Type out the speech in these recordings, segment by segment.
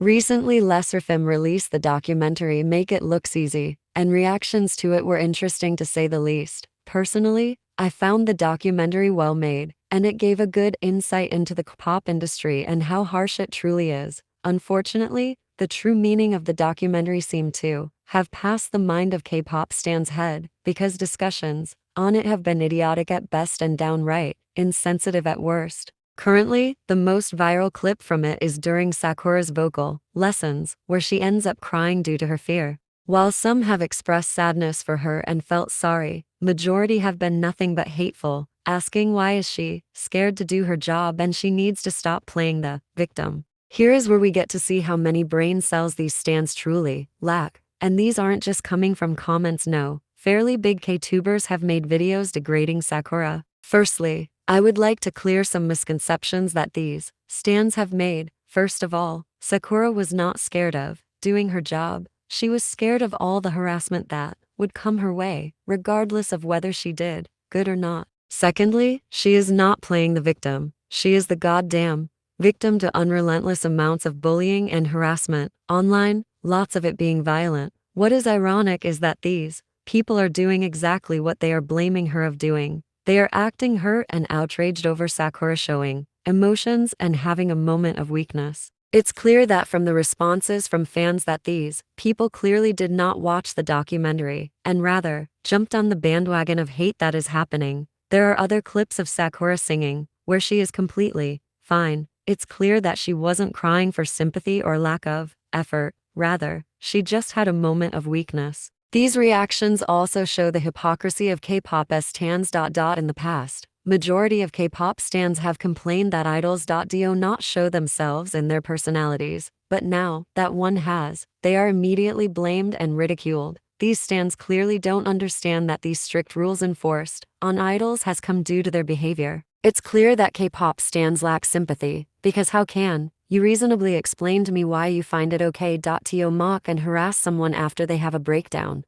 Recently, Lesserafim released the documentary Make It Looks Easy, and reactions to it were interesting to say the least. Personally, I found the documentary well made, and it gave a good insight into the Kpop industry and how harsh it truly is. Unfortunately, the true meaning of the documentary seemed to have passed the mind of K-pop stans' head, because discussions on it have been idiotic at best and downright insensitive at worst. Currently, the most viral clip from it is during Sakura's vocal lessons, where she ends up crying due to her fear. While some have expressed sadness for her and felt sorry, majority have been nothing but hateful, asking why is she scared to do her job and she needs to stop playing the victim. Here is where we get to see how many brain cells these stans truly lack. And these aren't just coming from comments, no. Fairly big K-tubers have made videos degrading Sakura. Firstly, I would like to clear some misconceptions that these stans have made. First of all, Sakura was not scared of doing her job. She was scared of all the harassment that would come her way, regardless of whether she did good or not. Secondly, she is not playing the victim. She is the goddamn victim to unrelentless amounts of bullying and harassment online, lots of it being violent. What is ironic is that these people are doing exactly what they are blaming her of doing. They are acting hurt and outraged over Sakura showing emotions and having a moment of weakness. It's clear that from the responses from fans that these people clearly did not watch the documentary, and rather jumped on the bandwagon of hate that is happening. There are other clips of Sakura singing, where she is completely fine. It's clear that she wasn't crying for sympathy or lack of effort, rather, she just had a moment of weakness. These reactions also show the hypocrisy of K-pop stans. In the past, majority of K-pop stans have complained that idols do not show themselves in their personalities, but now that one has, they are immediately blamed and ridiculed. These stans clearly don't understand that these strict rules enforced on idols has come due to their behavior. It's clear that K-pop stans lack sympathy, because how can you reasonably explain to me why you find it okay to mock and harass someone after they have a breakdown?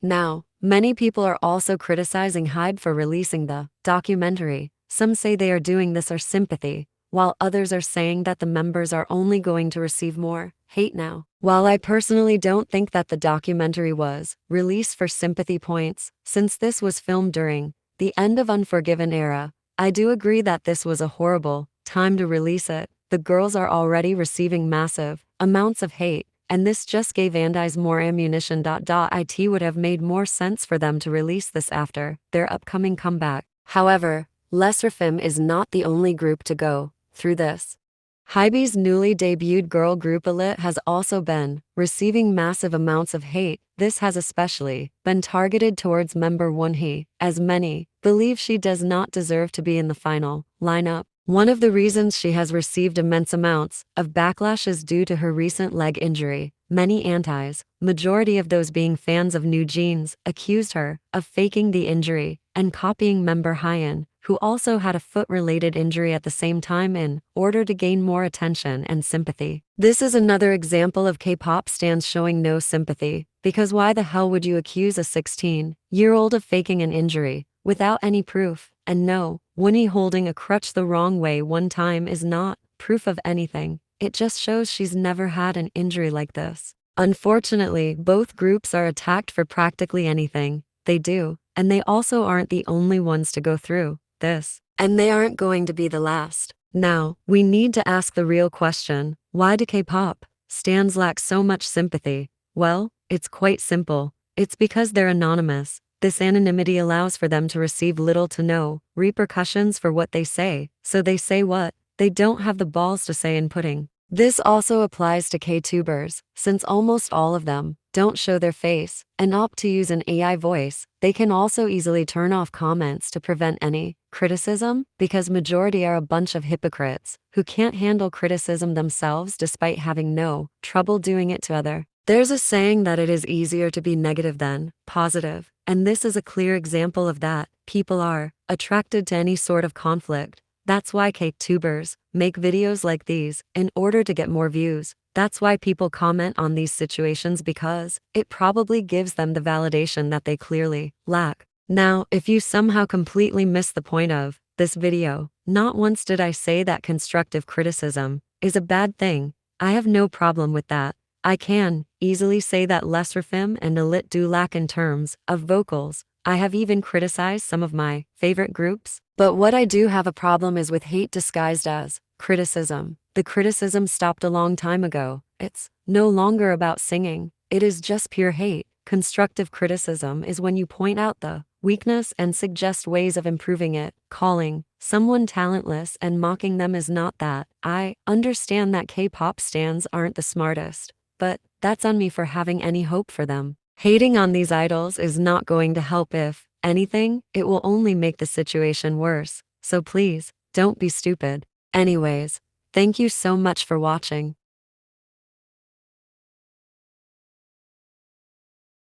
Now, many people are also criticizing HYBE for releasing the documentary. Some say they are doing this for sympathy, while others are saying that the members are only going to receive more hate now. While I personally don't think that the documentary was released for sympathy points, since this was filmed during the end of Unforgiven era, I do agree that this was a horrible time to release it. The girls are already receiving massive amounts of hate, and this just gave Andis more ammunition. It would have made more sense for them to release this after their upcoming comeback. However, Lesserafim is not the only group to go through this. HYBE's newly debuted girl group Illit has also been receiving massive amounts of hate. This has especially been targeted towards member Wonhee, as many believe she does not deserve to be in the final lineup. One of the reasons she has received immense amounts of backlash is due to her recent leg injury. Many antis, majority of those being fans of New Jeans, accused her of faking the injury and copying member Hyun, who also had a foot-related injury at the same time, in order to gain more attention and sympathy. This is another example of K-pop stans showing no sympathy, because why the hell would you accuse a 16-year-old of faking an injury without any proof? And no, Wonhee holding a crutch the wrong way one time is not proof of anything. It just shows she's never had an injury like this. Unfortunately, both groups are attacked for practically anything they do, and they also aren't the only ones to go through this. And they aren't going to be the last. Now, we need to ask the real question: why do K-pop stans lack so much sympathy? Well, it's quite simple. It's because they're anonymous. This anonymity allows for them to receive little to no repercussions for what they say, so they say what they don't have the balls to say in putting. This also applies to K-tubers, since almost all of them don't show their face and opt to use an AI voice. They can also easily turn off comments to prevent any criticism, because majority are a bunch of hypocrites who can't handle criticism themselves despite having no trouble doing it to other. There's a saying that it is easier to be negative than positive, and this is a clear example of that. People are attracted to any sort of conflict. That's why K-tubers make videos like these, in order to get more views. That's why people comment on these situations, because it probably gives them the validation that they clearly lack. Now, if you somehow completely missed the point of this video, not once did I say that constructive criticism is a bad thing. I have no problem with that. I can easily say that Lesserafim and Illit do lack in terms of vocals. I have even criticized some of my favorite groups. But what I do have a problem is with hate disguised as criticism. The criticism stopped a long time ago. It's no longer about singing. It is just pure hate. Constructive criticism is when you point out the weakness and suggest ways of improving it. Calling someone talentless and mocking them is not that. I understand that K-pop stans aren't the smartest, but that's on me for having any hope for them. Hating on these idols is not going to help. If anything, it will only make the situation worse. So please, don't be stupid. Anyways, thank you so much for watching.